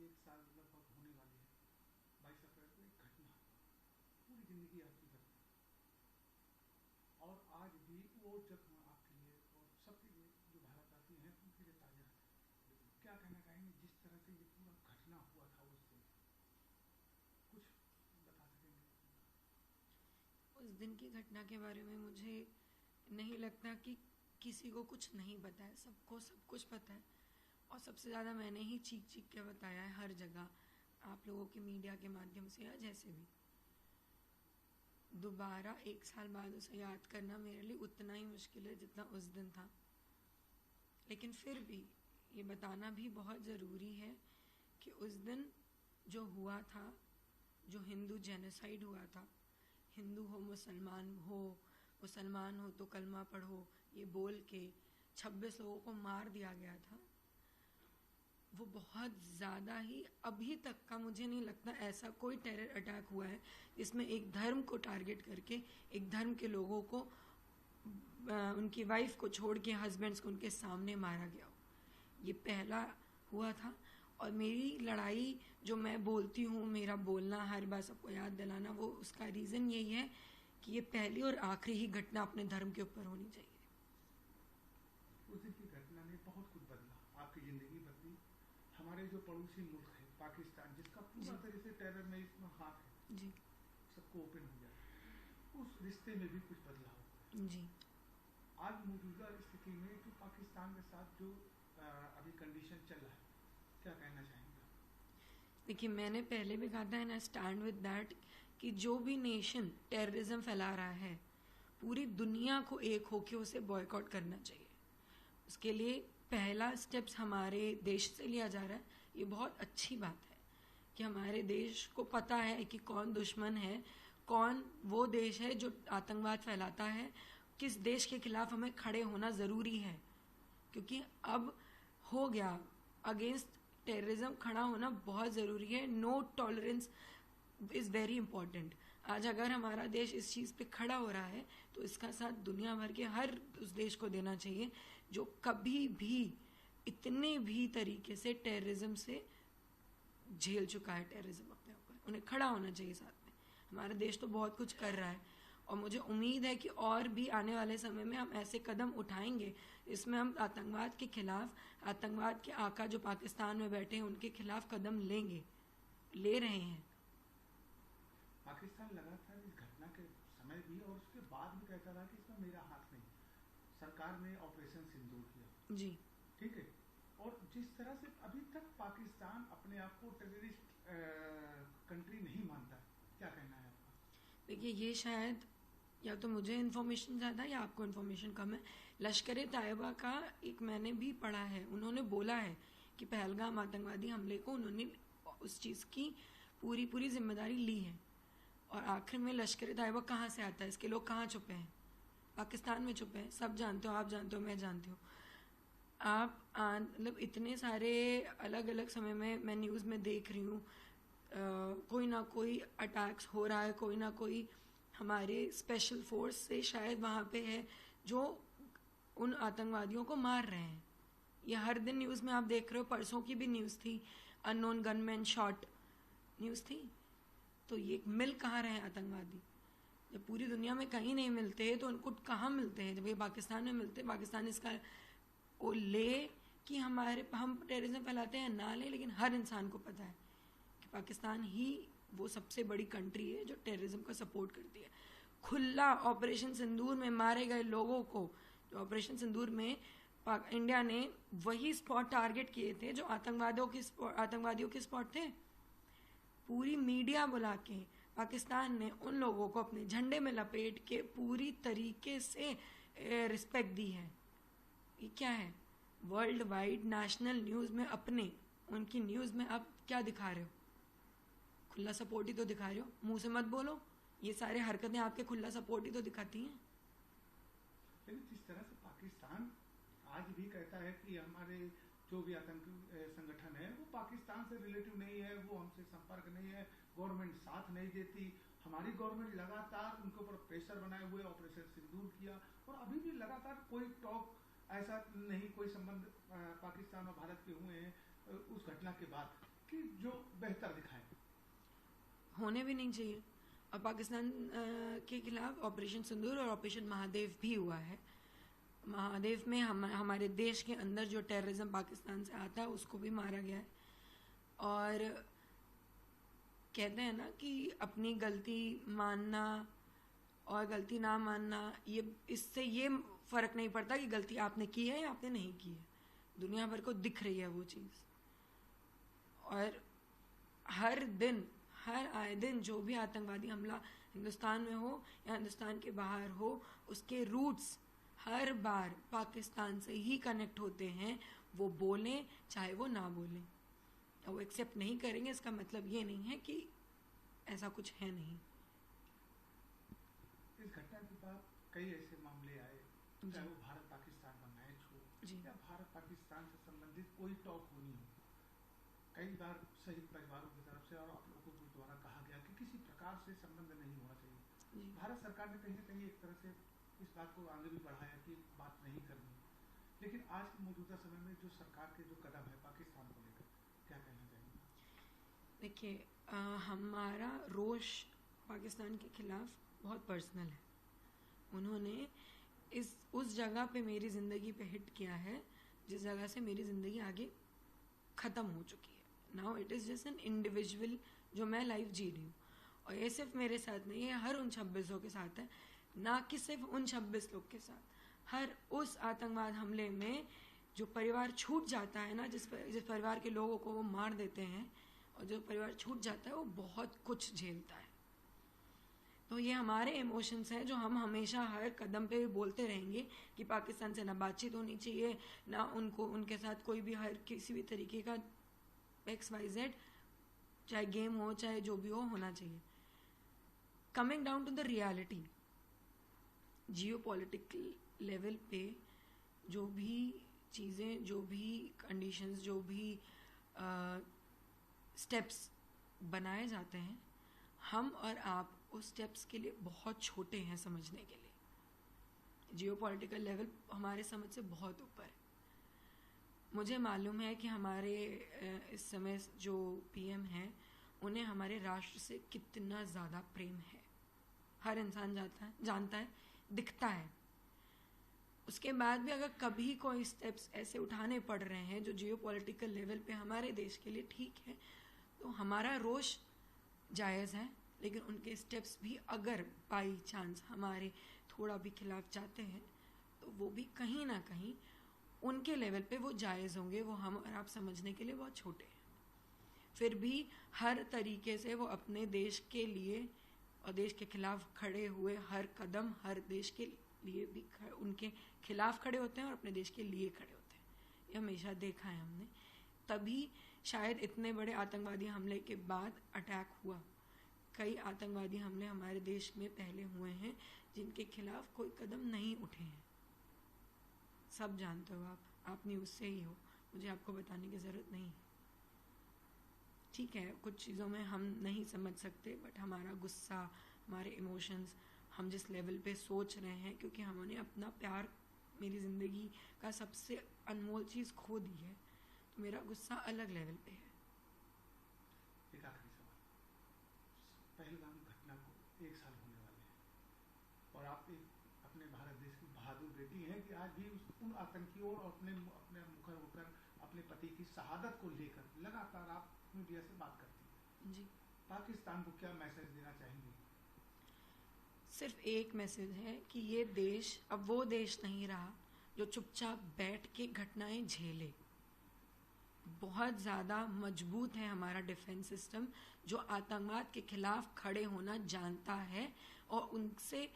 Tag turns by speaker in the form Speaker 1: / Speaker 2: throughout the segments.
Speaker 1: एक साल लगभग होने वाली है। 22 अप्रैल को एक घटना पूरी जिंदगी आपकी बदली, और आज भी वो जख्म आपके लिए और सबके लिए जो भारत आती हैं उनके लिए ताजा है। क्या कहना चाहेंगे जिस तरह से ये पूरा घटना हुआ था उस दिन, कुछ बता सकेंगे?
Speaker 2: उस दिन की घटना के बारे में मुझे नहीं लगता कि किसी को कुछ नहीं पता है, सबको सब कुछ पता है। और सबसे ज़्यादा मैंने ही चीख चीख के बताया है हर जगह, आप लोगों के मीडिया के माध्यम से या जैसे भी। दोबारा एक साल बाद उसे याद करना मेरे लिए उतना ही मुश्किल है जितना उस दिन था। लेकिन फिर भी ये बताना भी बहुत ज़रूरी है कि उस दिन जो हुआ था, जो हिंदू जेनोसाइड हुआ था, हिंदू हो मुसलमान हो तो कलमा पढ़ो, ये बोल के 26 लोगों को मार दिया गया था, वो बहुत ज़्यादा ही, अभी तक का मुझे नहीं लगता ऐसा कोई टेरर अटैक हुआ है जिसमें एक धर्म को टारगेट करके एक धर्म के लोगों को, उनकी वाइफ को छोड़ के हस्बैंड्स को उनके सामने मारा गया हो। ये पहला हुआ था। और मेरी लड़ाई जो मैं बोलती हूँ, मेरा बोलना हर बार सबको याद दिलाना, वो उसका रीज़न यही है कि ये पहली और आखिरी ही घटना अपने धर्म के ऊपर होनी चाहिए।
Speaker 1: उस दिन की घटना ने बहुत कुछ बदला, आपकी ज़िंदगी बदली। हमारे जो पड़ोसी मुल्क है पाकिस्तान, जिसका पूरा तरह से टेरर में इसमें हाथ है
Speaker 2: जी,
Speaker 1: सबको ओपन हो जाए, उस रिश्ते में भी कुछ बदलाव होता
Speaker 2: जी।
Speaker 1: है। आज मौजूदा स्थिति में जो पाकिस्तान के साथ जो अभी कंडीशन चल रहा है, क्या कहना चाहेंगे?
Speaker 2: देखिए, मैंने पहले भी कहा था and I stand with that कि जो भी नेशन टेररिज्म फैला रहा है, पूरी दुनिया को एक होके उसे बॉयकॉट करना चाहिए। उसके लिए पहला स्टेप्स हमारे देश से लिया जा रहा है। ये बहुत अच्छी बात है कि हमारे देश को पता है कि कौन दुश्मन है, कौन वो देश है जो आतंकवाद फैलाता है, किस देश के खिलाफ हमें खड़े होना ज़रूरी है। क्योंकि अब हो गया, अगेंस्ट टेररिज्म खड़ा होना बहुत ज़रूरी है। No tolerance is very important. आज अगर हमारा देश इस चीज़ पे खड़ा हो रहा है तो इसका साथ दुनिया भर के हर उस देश को देना चाहिए जो कभी भी इतने भी तरीके से टेररिज्म से झेल चुका है टेररिज्म अपने ऊपर। उन्हें खड़ा होना चाहिए साथ में। हमारा देश तो बहुत कुछ कर रहा है और मुझे उम्मीद है कि और भी आने वाले समय में हम ऐसे कदम उठाएंगे, इसमें हम आतंकवाद के खिलाफ, आतंकवाद के आका जो पाकिस्तान में बैठे हैं उनके खिलाफ कदम लेंगे, ले रहे हैं।
Speaker 1: पाकिस्तान लगातार इस घटना के समय भी और उसके बाद भी कहता रहा कि इसमें मेरा हाथ नहीं। सरकार ने ऑपरेशन सिंदूर किया,
Speaker 2: जी,
Speaker 1: ठीक है, और जिस तरह से अभी तक पाकिस्तान अपने आप को टेररिस्ट कंट्री नहीं मानता, क्या कहना है आपका?
Speaker 2: देखिए, ये शायद या तो मुझे इन्फॉर्मेशन ज़्यादा या आपको इन्फॉर्मेशन कम है। लश्कर तैयबा का एक मैंने भी पढ़ा है, उन्होंने बोला है कि पहलगाम आतंकवादी हमले को उन्होंने उस चीज़ की पूरी जिम्मेदारी ली है। और आखिर में लश्कर तैयबा कहाँ से आता है, इसके लोग कहाँ छुपे हैं? पाकिस्तान में छुपे हैं। सब जानते हो, आप जानते हो, मैं जानती हूँ। आप मतलब इतने सारे अलग अलग समय में मैं न्यूज़ में देख रही हूँ, कोई ना कोई अटैक्स हो रहा है, कोई ना कोई हमारे स्पेशल फोर्स से शायद वहाँ पे है जो उन आतंकवादियों को मार रहे हैं। ये हर दिन न्यूज़ में आप देख रहे हो। परसों की भी न्यूज़ थी, अननोन गनमैन शॉट न्यूज़ थी। तो ये मिल कहाँ रहे हैं आतंकवादी? जब पूरी दुनिया में कहीं नहीं मिलते तो उनको कहाँ मिलते हैं? जब ये पाकिस्तान में मिलते, पाकिस्तान इसका वो ले कि हम टेररिज्म फैलाते हैं ना ले, लेकिन हर इंसान को पता है कि पाकिस्तान ही वो सबसे बड़ी कंट्री है जो टेररिज्म का सपोर्ट करती है। खुला ऑपरेशन सिंदूर में मारे गए लोगों को, जो ऑपरेशन सिंदूर में इंडिया ने वही स्पॉट टारगेट किए थे जो आतंकवादियों के स्पॉट थे। पूरी मीडिया बुला के पाकिस्तान ने उन लोगों को अपने झंडे में लपेट के पूरी तरीके से रिस्पेक्ट दी है। ये क्या है? वर्ल्ड वाइड नेशनल न्यूज़ में अपने उनकी न्यूज़ में आप क्या दिखा रहे हो? खुला सपोर्ट ही तो दिखा रहे हो। मुंह से मत बोलो, ये सारे हरकतें आपके खुला सपोर्ट ही तो दिखाती हैं।
Speaker 1: लेकिन जिस तरह से पाकिस्तान आज भी कहता है कि हमारे जो भी आतंकी संगठन है वो पाकिस्तान से रिलेटिव नहीं है, वो हमसे संपर्क नहीं है, गवर्नमेंट साथ नहीं देती। हमारी गवर्नमेंट लगातार उनके ऊपर प्रेशर बनाए हुए ऑपरेशन सिंदूर किया और अभी भी लगातार कोई टॉक ऐसा नहीं, कोई संबंध पाकिस्तान और भारत के हुए हैं उस घटना के बाद। कि जो बेहतर दिखाएं।
Speaker 2: होने भी नहीं चाहिए। और पाकिस्तान के खिलाफ ऑपरेशन सिंदूर और ऑपरेशन महादेव भी हुआ है। महादेव में हमारे देश के अंदर जो टेररिज्म पाकिस्तान से आता है उसको भी मारा गया है। और कहते हैं ना कि अपनी गलती मानना और गलती ना मानना, ये इससे ये फ़र्क नहीं पड़ता कि गलती आपने की है या आपने नहीं की है, दुनिया भर को दिख रही है वो चीज़। और हर दिन हर आए दिन जो भी आतंकवादी हमला हिंदुस्तान में हो या हिंदुस्तान के बाहर हो, उसके रूट्स हर बार पाकिस्तान से ही कनेक्ट होते हैं। वो बोलें चाहे वो ना बोलें, वो एक्सेप्ट नहीं करेंगे, इसका मतलब ये नहीं है कि ऐसा कुछ है नहीं।
Speaker 1: इस घटना के बाद कई ऐसे मामले आए, चाहे वो भारत पाकिस्तान का मैच हो या भारत पाकिस्तान से संबंधित कोई टॉक होनी हो। कई बार शहीद परिवारों की तरफ से और आप लोगों के द्वारा कहा गया कि किसी प्रकार से संबंध नहीं होना चाहिए। भारत सरकार ने कहीं ना कहीं एक तरह से इस बात को आगे भी बढ़ाया कि बात नहीं करनी। लेकिन आज के मौजूदा समय में जो सरकार के जो कदम है पाकिस्तान को लेकर, क्या कहना चाहिए?
Speaker 2: देखिए, हमारा रोष पाकिस्तान के खिलाफ बहुत पर्सनल है। उन्होंने उस जगह पे मेरी ज़िंदगी पे हिट किया है जिस जगह से मेरी ज़िंदगी आगे ख़त्म हो चुकी है। Now it is just an individual जो मैं लाइफ जी रही हूँ। और ये सिर्फ मेरे साथ नहीं है, हर उन 26 के साथ है, ना कि सिर्फ उन 26 लोग के साथ। हर उस आतंकवाद हमले में जो परिवार छूट जाता है ना, जिस परिवार के लोगों को वो मार देते हैं, और जो परिवार छूट जाता है वो बहुत कुछ झेलता है। तो ये हमारे इमोशंस हैं जो हम हमेशा हर कदम पे बोलते रहेंगे कि पाकिस्तान से ना बातचीत होनी चाहिए, ना उनके साथ कोई भी हर किसी भी तरीके का XYZ, चाहे गेम हो चाहे जो भी हो, होना चाहिए। Coming down to the reality, geopolitical level पे जो भी चीज़ें, जो भी कंडीशंस, जो भी स्टेप्स बनाए जाते हैं, हम और आप उस स्टेप्स के लिए बहुत छोटे हैं समझने के लिए। जियोपॉलिटिकल लेवल हमारे समझ से बहुत ऊपर है। मुझे मालूम है कि हमारे इस समय जो PM हैं उन्हें हमारे राष्ट्र से कितना ज़्यादा प्रेम है। हर इंसान जानता है, दिखता है। उसके बाद भी अगर कभी कोई स्टेप्स ऐसे उठाने पड़ रहे हैं जो जियोपॉलिटिकल लेवल पे हमारे देश के लिए ठीक है, तो हमारा रोष जायज़ है। लेकिन उनके स्टेप्स भी अगर बाई चांस हमारे थोड़ा भी खिलाफ जाते हैं तो वो भी कहीं ना कहीं उनके लेवल पे वो जायज़ होंगे। वो हम और आप समझने के लिए बहुत छोटे हैं। फिर भी हर तरीके से वो अपने देश के लिए और देश के खिलाफ खड़े हुए हर कदम, हर देश के लिए भी उनके खिलाफ खड़े होते हैं और अपने देश के लिए खड़े होते हैं। ये हमेशा देखा है हमने। तभी शायद इतने बड़े आतंकवादी हमले के बाद अटैक हुआ। कई आतंकवादी हमले हमारे देश में पहले हुए हैं जिनके खिलाफ कोई कदम नहीं उठे हैं। सब जानते हो आप न्यूज़ से ही हो, मुझे आपको बताने की ज़रूरत नहीं। ठीक है, कुछ चीज़ों में हम नहीं समझ सकते, बट हमारा गुस्सा, हमारे इमोशंस, हम जिस लेवल पे सोच रहे हैं, क्योंकि हमने अपना प्यार, मेरी ज़िंदगी का सबसे अनमोल चीज़ खो दी है, तो मेरा गुस्सा अलग लेवल पे है।
Speaker 1: एक आखिरी सवाल, पहलगाम घटना को 1 साल होने वाले हैं और आप एक अपने भारत देश की बहादुर बेटी हैं कि आज भी उन आतंकियों और अपने मुखर होकर अपने पति की शहादत को लेकर लगातार आप मीडिया से बात करती हैं जी। पाकिस्तान को क्या मैसेज देना चाहेंगे?
Speaker 2: सिर्फ एक मैसेज है कि ये देश अब वो देश नहीं रहा जो चुपचाप बैठ के घटनाएं झेले। बहुत ज़्यादा मजबूत है हमारा डिफेंस सिस्टम, जो आतंकवाद के खिलाफ खड़े होना जानता है और उनसे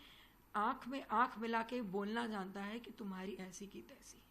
Speaker 2: आंख में आंख मिला के बोलना जानता है कि तुम्हारी ऐसी की तैसी।